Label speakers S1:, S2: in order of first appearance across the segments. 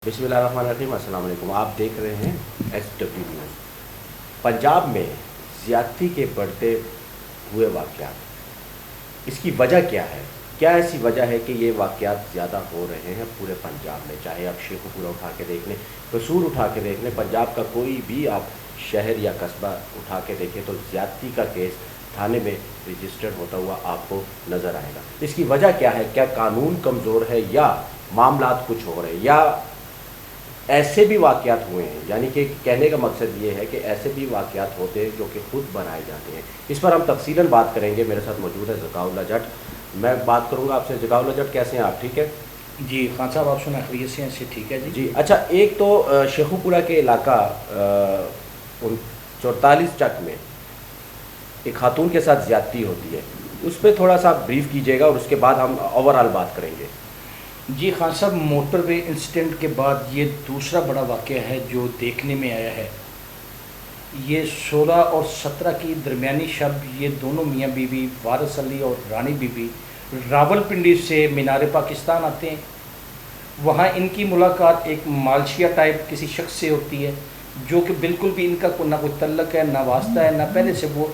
S1: بسم اللہ الرحمن الرحیم، السلام علیکم۔ آپ دیکھ رہے ہیں SW نیوز۔ پنجاب میں زیادتی کے بڑھتے ہوئے واقعات، اس کی وجہ کیا ہے؟ کیا ایسی وجہ ہے کہ یہ واقعات زیادہ ہو رہے ہیں پورے پنجاب میں؟ چاہے آپ شیخو پورہ اٹھا کے دیکھ لیں، قصور اٹھا کے دیکھ لیں، پنجاب کا کوئی بھی آپ شہر یا قصبہ اٹھا کے دیکھیں تو زیادتی کا کیس تھانے میں رجسٹرڈ ہوتا ہوا آپ کو نظر آئے گا۔ اس کی وجہ کیا ہے؟ کیا قانون کمزور ہے یا معاملات کچھ ہو رہے ہیں، یا ایسے بھی واقعات ہوئے ہیں؟ یعنی کہ کہنے کا مقصد یہ ہے کہ ایسے بھی واقعات ہوتے ہیں جو کہ خود بنائے جاتے ہیں۔ اس پر ہم تفصیلاً بات کریں گے۔ میرے ساتھ موجود ہے ذکاء اللہ جٹ۔ میں بات کروں گا آپ سے۔ ذکاء اللہ جٹ، کیسے ہیں آپ؟ ٹھیک ہے
S2: جی خان صاحب، آپ سنا خیریت سے ہیں؟ ٹھیک ہے جی۔
S1: جی اچھا، ایک تو شیخو پورہ کے علاقہ 44 چک میں ایک خاتون کے ساتھ زیادتی ہوتی ہے، اس پہ تھوڑا سا بریف کیجیے گا اور اس کے بعد ہم اوور آل بات کریں گے۔
S2: جی خان صاحب، موٹر وے انسیڈنٹ کے بعد یہ دوسرا بڑا واقعہ ہے جو دیکھنے میں آیا ہے۔ یہ 16 اور 17 کی درمیانی شب یہ دونوں میاں بیوی وارث علی اور رانی بی بی راول پنڈی سے مینار پاکستان آتے ہیں۔ وہاں ان کی ملاقات ایک مالشیا ٹائپ کسی شخص سے ہوتی ہے جو کہ بالکل بھی ان کا نہ کوئی تعلق ہے، نہ واسطہ ہے، نہ پہلے سے وہ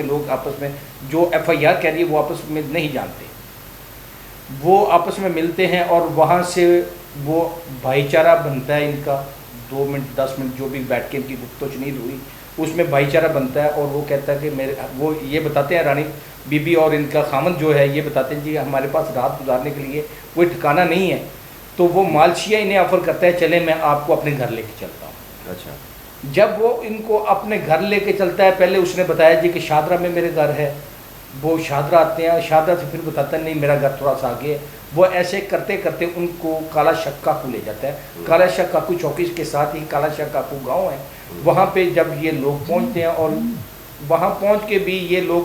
S2: لوگ آپس میں جو FIR کہہ رہی ہے وہ آپس میں نہیں جانتے۔ وہ آپس میں ملتے ہیں اور وہاں سے وہ بھائی چارہ بنتا ہے ان کا۔ 2 منٹ 10 منٹ جو بھی بیٹھ کے ان کی گفتگو شنید ہوئی، اس میں بھائی چارہ بنتا ہے اور وہ کہتا ہے کہ وہ یہ بتاتے ہیں، رانی بی بی اور ان کا خامند جو ہے یہ بتاتے ہیں جی ہمارے پاس رات گزارنے کے لیے کوئی ٹھکانہ نہیں ہے، تو وہ مالشیا انہیں آفر کرتا ہے چلیں میں آپ کو اپنے گھر لے کے چلتا ہوں۔
S1: اچھا،
S2: جب وہ ان کو اپنے گھر لے کے چلتا ہے، پہلے اس نے بتایا جی کہ شادرہ میں میرے گھر ہے، وہ شادرہ آتے ہیں، شادرہ سے پھر بتاتا ہے نہیں میرا گھر تھوڑا سا آگے ہے۔ وہ ایسے کرتے کرتے ان کو کالا شاہ کاکو لے جاتا ہے۔ کالا شاہ کاکو چوکی کے ساتھ ہی کالا شاہ کاکو گاؤں ہے، وہاں پہ جب یہ لوگ پہنچتے ہیں اور وہاں پہنچ کے بھی یہ لوگ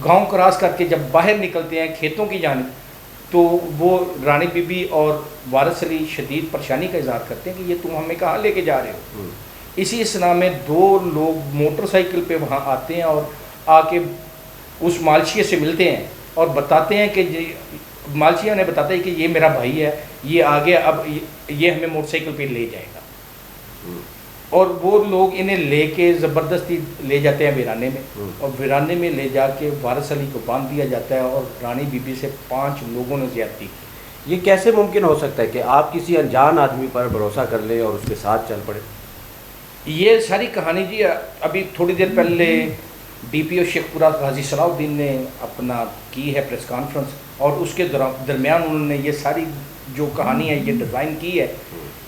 S2: گاؤں کراس کر کے جب باہر نکلتے ہیں کھیتوں کی جانب، تو وہ رانی بی بی اور وارث علی شدید پریشانی کا اظہار کرتے ہیں کہ یہ تم ہمیں کہاں لے کے جا رہے ہو۔ اسی اسنا میں 2 لوگ موٹر سائیکل پہ وہاں آتے ہیں اور آ کے اس مالشیا سے ملتے ہیں اور بتاتے ہیں کہ مالشیا نے بتاتا ہے کہ یہ میرا بھائی ہے، یہ آگے اب یہ ہمیں موٹر سائیکل پہ لے جائے گا، اور وہ لوگ انہیں لے کے زبردستی لے جاتے ہیں ویرانے میں، اور ویرانے میں لے جا کے وارث علی کو باندھ دیا جاتا ہے اور رانی بی بی سے 5 لوگوں نے زیادتی کی۔
S1: یہ کیسے ممکن ہو سکتا ہے کہ آپ کسی انجان آدمی پر بھروسہ کر لیں اور اس کے ساتھ چل پڑے؟
S2: یہ ساری کہانی جی ابھی تھوڑی دیر پہلے DPO شیخ پورہ غازی صلاح الدین نے اپنا کی ہے پریس کانفرنس، اور اس کے درمیان انہوں نے یہ ساری جو کہانی ہے یہ ڈیزائن کی ہے۔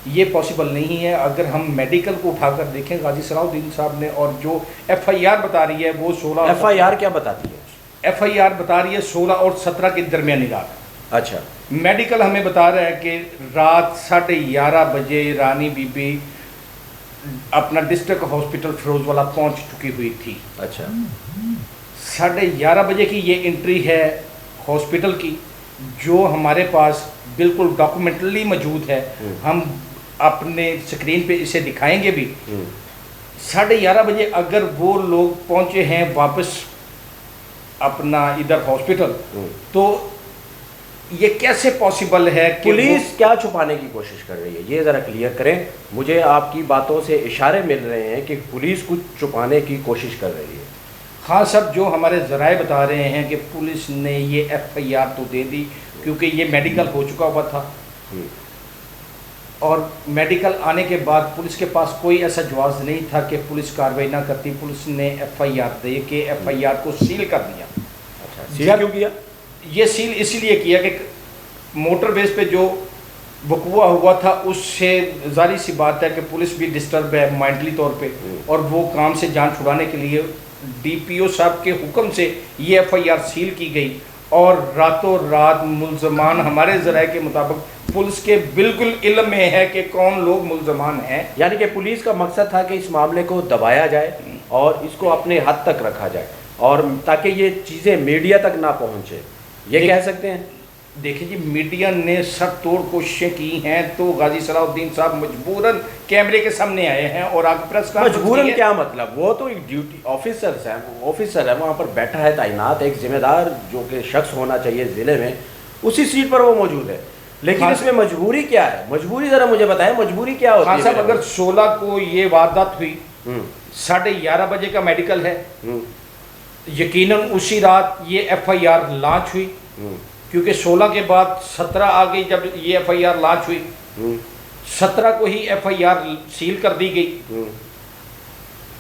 S2: یہ پاسبل نہیں ہے۔ اگر ہم میڈیکل کو اٹھا کر دیکھیں غازی صلاح الدین صاحب نے، اور جو FIR بتا رہی ہے وہ 16
S1: FIR کیا بتاتی ہے؟
S2: FIR بتا رہی ہے 16 اور 17 کی درمیانی رات۔
S1: اچھا،
S2: میڈیکل ہمیں بتا رہا ہے کہ رات 11:30 بجے رانی بی بی اپنا ڈسٹرکٹ ہاسپٹل فیروز والا پہنچ چکی ہوئی تھی۔
S1: اچھا،
S2: 11:30 بجے کی یہ انٹری ہے ہاسپٹل کی، جو ہمارے پاس بالکل ڈاکومنٹلی موجود ہے، ہم اپنے سکرین پہ اسے دکھائیں گے بھی۔ 11:30 بجے اگر وہ لوگ پہنچے ہیں واپس اپنا ادھر ہاسپٹل، تو یہ کیسے پاسبل ہے کہ
S1: پولیس کیا چھپانے کی کوشش کر رہی ہے؟ یہ ذرا کلیئر کریں مجھے۔ آپ کی باتوں سے اشارے مل رہے ہیں کہ پولیس کچھ چھپانے کی کوشش کر رہی ہے۔
S2: ہاں صاحب، جو ہمارے ذرائع بتا رہے ہیں کہ پولیس نے یہ FIR تو دے دی کیونکہ یہ میڈیکل ہو چکا ہوا تھا، اور میڈیکل آنے کے بعد پولیس کے پاس کوئی ایسا جواز نہیں تھا کہ پولیس کارروائی نہ کرتی۔ پولیس نے FIR دے کے FIR کو سیل کر دیا۔
S1: اچھا، سیل کیوں کیا؟
S2: یہ سیل اسی لیے کیا کہ موٹر ویز پہ جو وقوع ہوا تھا اس سے ظاہر سی بات ہے کہ پولیس بھی ڈسٹرب ہے مائنڈلی طور پہ، اور وہ کام سے جان چھڑانے کے لیے DPO صاحب کے حکم سے یہ FIR سیل کی گئی، اور راتوں رات ملزمان ہمارے ذرائع کے مطابق پولیس کے بالکل علم میں ہے کہ کون لوگ ملزمان ہیں۔
S1: یعنی کہ پولیس کا مقصد تھا کہ اس معاملے کو دبایا جائے اور اس کو اپنے حد تک رکھا جائے، اور تاکہ یہ چیزیں میڈیا تک نہ پہنچے، یہ کہہ سکتے ہیں؟
S2: دیکھیں جی، میڈیا نے سر توڑ کوششیں کی ہیں تو غازی صلاح الدین صاحب مجبوراً کیمرے کے سامنے آئے ہیں اور آگے پریس کانفرنس کی ہے۔
S1: مجبوراً کیا مطلب؟ وہ تو ایک ڈیوٹی آفیسر ہے، وہاں پر بیٹھا ہے تعینات، ایک ذمہ دار جو کہ شخص ہونا چاہیے ضلع میں، اسی سیٹ پر وہ موجود ہے۔ لیکن اس میں مجبوری کیا ہے؟ مجبوری ذرا مجھے بتائیں، مجبوری کیا ہوتی ہے؟
S2: خان صاحب اگر 16 کو یہ واردات ہوئی، 11:30 بجے کا میڈیکل ہے، یقیناً اسی رات یہ ایف آئی آر لانچ ہوئی، کیونکہ 16 کے بعد 17 آ گئی جب یہ ایف آئی آر لانچ ہوئی، 17 کو ہی ایف آئی آر سیل کر دی گئی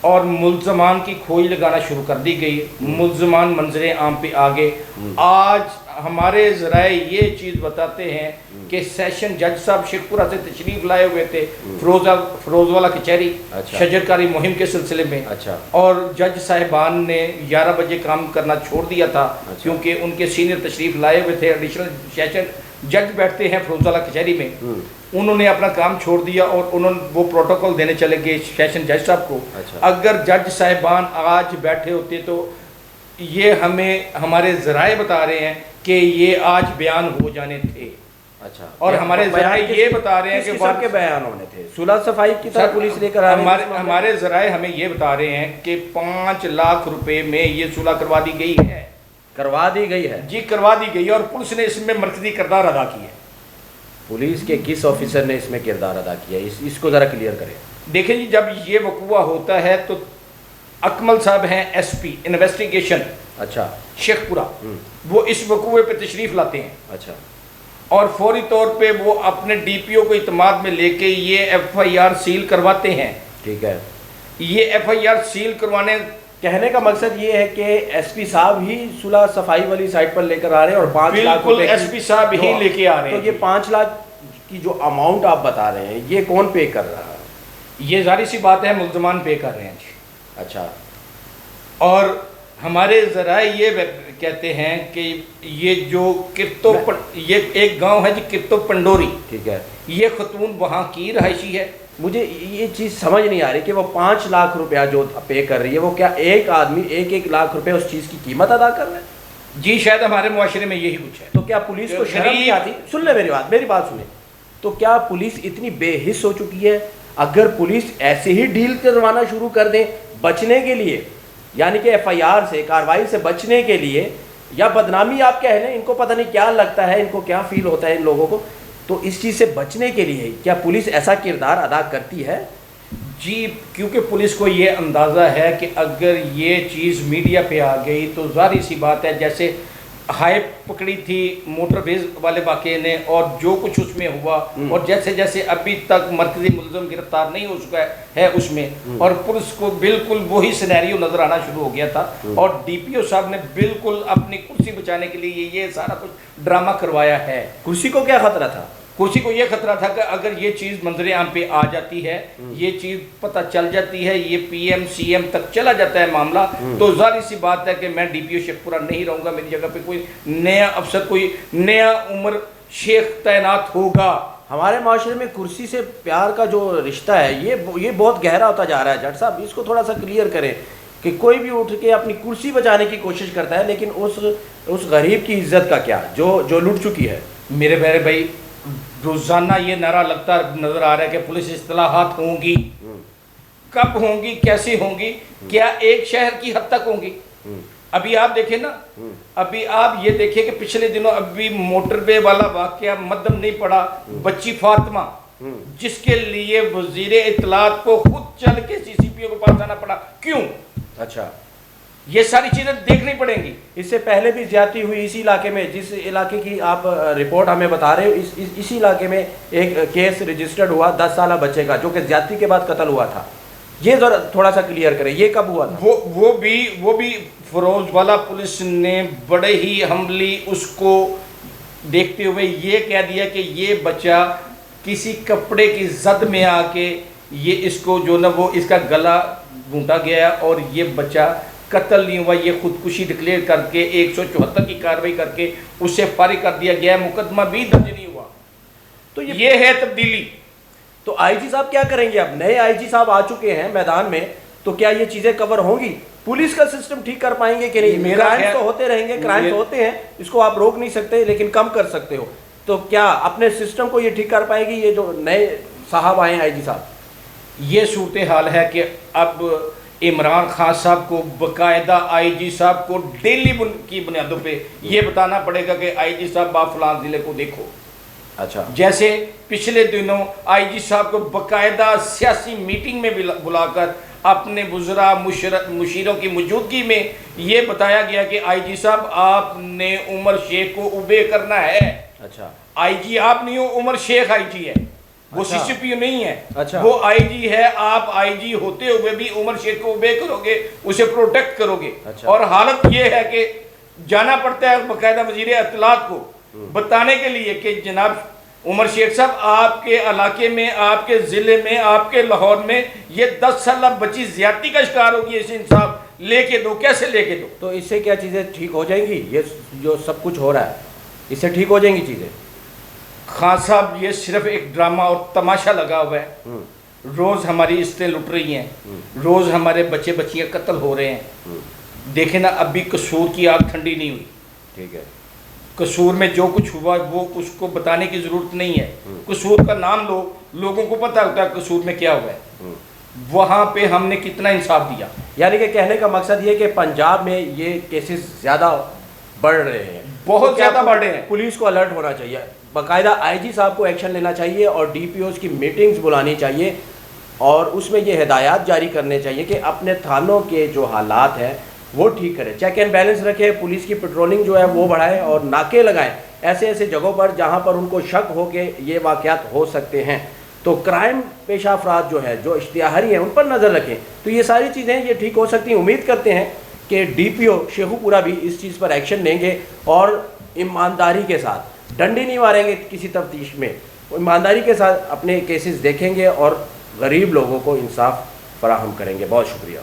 S2: اور ملزمان کی کھوج لگانا شروع کر دی گئی، ملزمان منظر عام پہ آگے۔ آج ہمارے ذرائع یہ چیز بتاتے ہیں کہ سیشن جج صاحب شیخ پورہ سے تشریف لائے ہوئے تھے فروز والا کچہری شجرکاری مہم کے سلسلے میں، اور جج صاحبان نے 11 بجے کام کرنا چھوڑ دیا تھا کیونکہ ان کے سینئر تشریف لائے ہوئے تھے، ایڈیشنل سیشن جج بیٹھتے ہیں فروز والا کچہری میں، انہوں نے اپنا کام چھوڑ دیا اور انہوں نے وہ پروٹوکول دینے چلے گئے سیشن جج صاحب کو۔ اگر جج صاحبان آج بیٹھے ہوتے تو یہ ہمیں ہمارے ذرائع بتا رہے ہیں کہ یہ آج بیان ہو جانے تھے، اور ہمارے ذرائع یہ بتا رہے ہیں کہ
S1: سب کے بیان ہونے تھے، صلح صفائی کی طرح پولیس لے کر آ رہی ہے۔
S2: ہمارے ذرائع ہمیں یہ بتا رہے ہیں کہ 5 لاکھ روپے میں یہ صلح کروا دی گئی ہے،
S1: کروا دی گئی ہے
S2: جی کروا دی گئی ہے، اور پولیس نے اس میں مرکزی کردار ادا کیا ہے۔
S1: پولیس کے کس آفیسر نے اس میں کردار ادا کیا ہے؟ اس کو ذرا کلیئر کریں۔
S2: دیکھیں جی، جب یہ وقوع ہوتا ہے تو اکمل صاحب ہیں ایس پی انویسٹیگیشن شیخ پورہ، وہ اس وقوع پہ تشریف لاتے ہیں، اور فوری طور پہ وہ اپنے ڈی پی او کو اعتماد میں لے کے یہ ایف آئی آر سیل کرواتے ہیں۔
S1: ٹھیک ہے،
S2: یہ ایف آئی آر سیل کروانے
S1: کہنے کا مقصد یہ ہے کہ ایس پی صاحب ہی صلح صفائی والی سائٹ پر لے کر آ رہے ہیں، اور 5 لاکھ
S2: بالکل ایس پی صاحب ہی لے کے آ رہے ہیں۔
S1: تو یہ 5 لاکھ کی جو اماؤنٹ آپ بتا رہے ہیں یہ کون پے کر رہا ہے؟
S2: یہ ظاہر سی بات ہے ملزمان پے کر رہے ہیں جی۔
S1: اچھا،
S2: اور ہمارے ذرائع یہ کہتے ہیں کہ یہ جو یہ ایک گاؤں ہے جی کرتو پنڈوری،
S1: ٹھیک ہے،
S2: یہ خاتون وہاں کی رہائشی ہے۔
S1: مجھے یہ چیز سمجھ نہیں آ رہی کہ وہ 5 لاکھ روپیہ جو پے کر رہی ہے وہ کیا ایک آدمی 1 لاکھ روپے اس چیز کی قیمت ادا کر رہا ہے؟
S2: جی شاید ہمارے معاشرے میں یہی کچھ ہے۔
S1: تو کیا پولیس کو شرم نہیں آتی؟ سن لیں میری بات سنیں، تو کیا پولیس اتنی بے حس ہو چکی ہے؟ اگر پولیس ایسے ہی ڈیل کروانا شروع کر دیں بچنے کے لیے، یعنی کہ ایف آئی آر سے کارروائی سے بچنے کے لیے، یا بدنامی آپ کہہ لیں، ان کو پتہ نہیں کیا لگتا ہے، ان کو کیا فیل ہوتا ہے ان لوگوں کو، تو اس چیز سے بچنے کے لیے کیا پولیس ایسا کردار ادا کرتی ہے؟
S2: جی کیونکہ پولیس کو یہ اندازہ ہے کہ اگر یہ چیز میڈیا پہ آ گئی تو ظاہر سی بات ہے، جیسے ہائپ پکڑی تھی موٹر ویز والے واقعے نے، اور جو کچھ اس میں ہوا، اور جیسے جیسے ابھی تک مرکزی ملزم گرفتار نہیں ہو چکا ہے اس میں، اور پولیس کو بالکل وہی سینیریو نظر آنا شروع ہو گیا تھا، اور ڈی پی او صاحب نے بالکل اپنی کرسی بچانے کے لیے یہ سارا کچھ ڈرامہ کروایا ہے۔
S1: کرسی کو کیا خطرہ تھا؟
S2: کرسی کو یہ خطرہ تھا کہ اگر یہ چیز منظر عام پہ آ جاتی ہے، یہ چیز پتہ چل جاتی ہے، یہ پی ایم سی ایم تک چلا جاتا ہے معاملہ، تو ظاہر سی بات ہے کہ میں ڈی پی او شیخ پورہ نہیں رہوں گا، میری جگہ پہ کوئی نیا افسر، کوئی نیا عمر شیخ تعینات ہوگا۔
S1: ہمارے معاشرے میں کرسی سے پیار کا جو رشتہ ہے یہ بہت گہرا ہوتا جا رہا ہے۔ جج صاحب اس کو تھوڑا سا کلیئر کریں کہ کوئی بھی اٹھ کے اپنی کرسی بچانے کی کوشش کرتا ہے، لیکن اس غریب کی عزت کا کیا جو لٹ چکی ہے؟
S2: میرے پیارے بھائی، روزانہ یہ نعرہ لگتا نظر آ رہا ہے کہ پولیس اصلاحات ہوں گی، کب ہوں گی، کیسے ہوں گی، کیا ایک شہر کی حد تک ہوں گی؟ ابھی آپ دیکھیں نا، ابھی آپ یہ دیکھیں کہ پچھلے دنوں ابھی موٹر وے والا واقعہ مدم نہیں پڑا، بچی فاطمہ، جس کے لیے وزیر اطلاعات کو خود چل کے سی سی پی او کو پاس جانا پڑا، کیوں؟
S1: اچھا،
S2: یہ ساری چیزیں دیکھنی پڑیں گی۔
S1: اس سے پہلے بھی زیادتی ہوئی اسی علاقے میں، جس علاقے کی آپ رپورٹ ہمیں بتا رہے ہو، اسی علاقے میں ایک کیس رجسٹرڈ ہوا 10 سالہ بچے کا، جو کہ زیادتی کے بعد قتل ہوا تھا۔ یہ ذرا تھوڑا سا کلیئر کریں، یہ کب ہوا تھا؟
S2: وہ بھی فروز والا پولیس نے بڑے ہی حملی اس کو دیکھتے ہوئے یہ کہہ دیا کہ یہ بچہ کسی کپڑے کی زد میں آ کے یہ اس کو جو نا وہ اس کا گلا گھونٹا گیا، اور یہ بچہ قتل نہیں ہوا، یہ خودکشی ڈکلیئر کر کے 174 کی کارروائی کر کے اسے فارغ کر دیا گیا، مقدمہ بھی درج نہیں ہوا۔ تو یہ ہے تبدیلی۔
S1: تو آئی جی صاحب کیا کریں گے؟ اب نئے آئی جی صاحب آ چکے ہیں میدان میں، تو کیا یہ چیزیں کور ہوں گی؟ پولیس کا سسٹم ٹھیک کر پائیں گے کہ نہیں؟ کرائم تو ہوتے رہیں گے، کرائم تو ہوتے ہیں، اس کو آپ روک نہیں سکتے لیکن کم کر سکتے ہو، تو کیا اپنے سسٹم کو یہ ٹھیک کر پائے گی یہ جو نئے صاحب آئے ہیں آئی جی صاحب؟
S2: یہ صورتحال ہے کہ اب عمران خان صاحب کو باقاعدہ آئی جی صاحب کو ڈیلی کی بنیادوں پہ یہ بتانا پڑے گا کہ آئی جی صاحب آپ فلاں ضلع کو دیکھو، اچھا جیسے پچھلے دنوں آئی جی صاحب کو باقاعدہ سیاسی میٹنگ میں بلا کر اپنے وزراء مشیروں کی موجودگی میں یہ بتایا گیا کہ آئی جی صاحب آپ نے عمر شیخ کو اوبے کرنا ہے. اچھا آئی جی آپ نہیں ہو, عمر شیخ آئی جی ہے, وہ سی سی پی نہیں ہے, وہ آئی جی ہے. آپ آئی جی ہوتے ہوئے بھی عمر شیخ کو اوبے کرو گے, اسے پروٹیکٹ کرو گے. اور حالت یہ ہے کہ جانا پڑتا ہے باقاعدہ وزیر اطلاعات کو بتانے کے لیے کہ جناب عمر شیخ صاحب آپ کے علاقے میں, آپ کے ضلع میں, آپ کے لاہور میں یہ 10 سالہ بچی زیادتی کا شکار ہوگی, اسے انصاف لے کے دو. کیسے لے کے دو؟
S1: تو اس سے کیا چیزیں ٹھیک ہو جائیں گی؟ یہ جو سب کچھ ہو رہا ہے اس سے ٹھیک ہو جائیں گی چیزیں؟
S2: خان صاحب یہ صرف ایک ڈرامہ اور تماشا لگا ہوا ہے. روز ہماری عزتیں لٹ رہی ہیں, روز ہمارے بچے بچیاں قتل ہو رہے ہیں. دیکھیں نا, ابھی قصور کی آگ ٹھنڈی نہیں ہوئی. ٹھیک ہے, قصور میں جو کچھ ہوا وہ اس کو بتانے کی ضرورت نہیں ہے. قصور کا نام لو, لوگوں کو پتہ ہوتا ہے قصور میں کیا ہوا ہے. وہاں پہ ہم نے کتنا انصاف دیا.
S1: یعنی کہ کہنے کا مقصد یہ کہ پنجاب میں یہ کیسز زیادہ بڑھ رہے ہیں,
S2: بہت زیادہ بڑھ رہے ہیں.
S1: پولیس کو الرٹ ہونا چاہیے, باقاعدہ آئی جی صاحب کو ایکشن لینا چاہیے اور ڈی پی اوز کی میٹنگز بلانی چاہیے اور اس میں یہ ہدایات جاری کرنے چاہیے کہ اپنے تھانوں کے جو حالات ہیں وہ ٹھیک کرے, چیک اینڈ بیلنس رکھے, پولیس کی پیٹرولنگ جو ہے وہ بڑھائے اور ناکے لگائیں ایسے ایسے جگہوں پر جہاں پر ان کو شک ہو کہ یہ واقعات ہو سکتے ہیں. تو کرائم پیشہ افراد جو ہے, جو اشتہاری ہیں, ان پر نظر رکھیں. تو یہ ساری چیزیں یہ ٹھیک ہو سکتی ہیں. امید کرتے ہیں کہ ڈی پی او شیخو پورہ بھی اس چیز پر ایکشن لیں گے اور ایمانداری کے ساتھ, ڈنڈی نہیں ماریں گے کسی تفتیش میں, ایمانداری کے ساتھ اپنے کیسز دیکھیں گے اور غریب لوگوں کو انصاف فراہم کریں گے. بہت شکریہ.